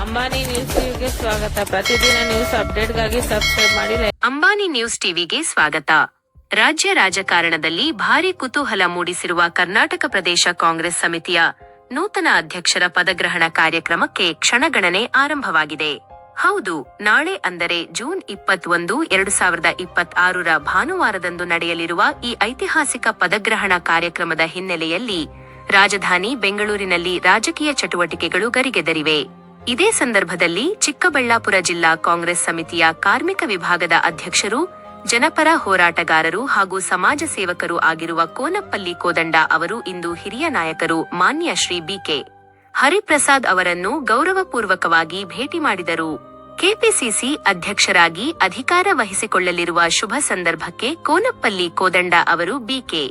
Ambani news ಟಿವಿಗೆ ಸ್ವಾಗತ. ಪ್ರತಿದಿನ ನ್ಯೂಸ್ ಅಪ್ಡೇಟ್ಗಾಗಿ ಸಬ್ಸ್ಕ್ರೈಬ್ ಮಾಡಿ. ಅಂಬಾನಿ ನ್ಯೂಸ್ ಟಿವಿಗೆ ಸ್ವಾಗತ. ರಾಜ್ಯ ರಾಜಕಾರಣದಲ್ಲಿ ಭಾರಿ ಕುತೂಹಲ ಮೂಡಿಸಿರುವ ಕರ್ನಾಟಕ ಪ್ರದೇಶ ಕಾಂಗ್ರೆಸ್ ಸಮಿತಿಯ ನೂತನ ಅಧ್ಯಕ್ಷರ ಪದಗ್ರಹಣ ಕಾರ್ಯಕ್ರಮಕ್ಕೆ ಕ್ಷಣಗಣನೆ ಆರಂಭವಾಗಿದೆ. ಹೌದು, ನಾಳೆ ಅಂದರೆ ಜೂನ್ 21, 2026 ಭಾನುವಾರದಂದು ನಡೆಯಲಿರುವ ಈ ಐತಿಹಾಸಿಕ ಪದಗ್ರಹಣ ಕಾರ್ಯಕ್ರಮದ ಹಿನ್ನೆಲೆಯಲ್ಲಿ ರಾಜಧಾನಿ ಬೆಂಗಳೂರಿನಲ್ಲಿ ರಾಜಕೀಯ ಚಟುವಟಿಕೆಗಳು ಗರಿಗೆದರಿವೆ. ಇದೇ ಸಂದರ್ಭದಲ್ಲಿ ಚಿಕ್ಕಬಳ್ಳಾಪುರ ಜಿಲ್ಲಾ ಕಾಂಗ್ರೆಸ್ ಸಮಿತಿಯ ಕಾರ್ಮಿಕ ವಿಭಾಗದ ಅಧ್ಯಕ್ಷರು, ಜನಪರ ಹೋರಾಟಗಾರರು ಹಾಗೂ ಸಮಾಜ ಸೇವಕರು ಆಗಿರುವ ಕೋನಪ್ಪಲ್ಲಿ ಕೋದಂಡ ಅವರು ಇಂದು ಹಿರಿಯ ನಾಯಕರು ಮಾನ್ಯ ಶ್ರೀ ಬಿ.ಕೆ. ಹರಿಪ್ರಸಾದ್ ಅವರನ್ನು ಗೌರವಪೂರ್ವಕವಾಗಿ ಭೇಟಿ ಮಾಡಿದರು. ಕೆಪಿಸಿಸಿ ಅಧ್ಯಕ್ಷರಾಗಿ ಅಧಿಕಾರ ವಹಿಸಿಕೊಳ್ಳಲಿರುವ ಶುಭ ಸಂದರ್ಭಕ್ಕೆ ಕೋನಪ್ಪಲ್ಲಿ ಕೋದಂಡ ಅವರು ಬಿ.ಕೆ.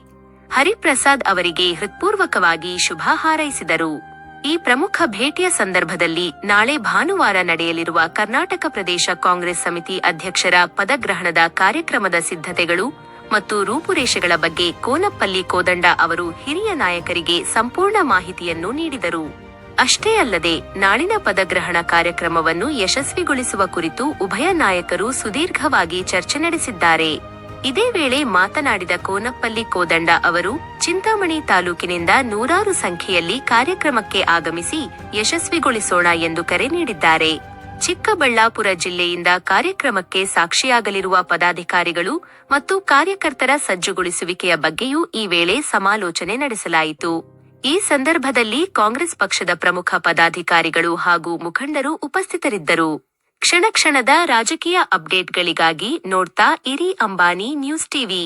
ಹರಿಪ್ರಸಾದ್ ಅವರಿಗೆ ಹೃತ್ಪೂರ್ವಕವಾಗಿ ಶುಭ ಹಾರೈಸಿದರು. ಈ ಪ್ರಮುಖ ಭೇಟಿಯ ಸಂದರ್ಭದಲ್ಲಿ ನಾಳೆ ಭಾನುವಾರ ನಡೆಯಲಿರುವ ಕರ್ನಾಟಕ ಪ್ರದೇಶ ಕಾಂಗ್ರೆಸ್ ಸಮಿತಿ ಅಧ್ಯಕ್ಷರ ಪದಗ್ರಹಣದ ಕಾರ್ಯಕ್ರಮದ ಸಿದ್ಧತೆಗಳು ಮತ್ತು ರೂಪುರೇಷೆಗಳ ಬಗ್ಗೆ ಕೋನಪ್ಪಲ್ಲಿ ಕೋದಂಡ ಅವರು ಹಿರಿಯ ನಾಯಕರಿಗೆ ಸಂಪೂರ್ಣ ಮಾಹಿತಿಯನ್ನು ನೀಡಿದರು. ಅಷ್ಟೇ ಅಲ್ಲದೆ ನಾಳಿನ ಪದಗ್ರಹಣ ಕಾರ್ಯಕ್ರಮವನ್ನು ಯಶಸ್ವಿಗೊಳಿಸುವ ಕುರಿತು ಉಭಯ ನಾಯಕರು ಸುದೀರ್ಘವಾಗಿ ಚರ್ಚೆ ನಡೆಸಿದ್ದಾರೆ. ಇದೇ ವೇಳೆ ಮಾತನಾಡಿದ ಕೋನಪ್ಪಲ್ಲಿ ಕೋದಂಡ ಅವರು ಚಿಂತಾಮಣಿ ತಾಲೂಕಿನಿಂದ ನೂರಾರು ಸಂಖ್ಯೆಯಲ್ಲಿ ಕಾರ್ಯಕ್ರಮಕ್ಕೆ ಆಗಮಿಸಿ ಯಶಸ್ವಿಗೊಳಿಸೋಣ ಎಂದು ಕರೆ ನೀಡಿದ್ದಾರೆ. ಚಿಕ್ಕಬಳ್ಳಾಪುರ ಜಿಲ್ಲೆಯಿಂದ ಕಾರ್ಯಕ್ರಮಕ್ಕೆ ಸಾಕ್ಷಿಯಾಗಲಿರುವ ಪದಾಧಿಕಾರಿಗಳು ಮತ್ತು ಕಾರ್ಯಕರ್ತರ ಸಜ್ಜುಗೊಳಿಸುವಿಕೆಯ ಬಗ್ಗೆಯೂ ಈ ವೇಳೆ ಸಮಾಲೋಚನೆ ನಡೆಸಲಾಯಿತು. ಈ ಸಂದರ್ಭದಲ್ಲಿ ಕಾಂಗ್ರೆಸ್ ಪಕ್ಷದ ಪ್ರಮುಖ ಪದಾಧಿಕಾರಿಗಳು ಹಾಗೂ ಮುಖಂಡರು ಉಪಸ್ಥಿತರಿದ್ದರು. ಕ್ಷಣ ಕ್ಷಣದ ರಾಜಕೀಯ ಅಪ್ಡೇಟ್ಗಳಿಗಾಗಿ ನೋಡ್ತಾ ಇರಿ ಅಂಬಾನಿ ನ್ಯೂಸ್ ಟಿವಿ.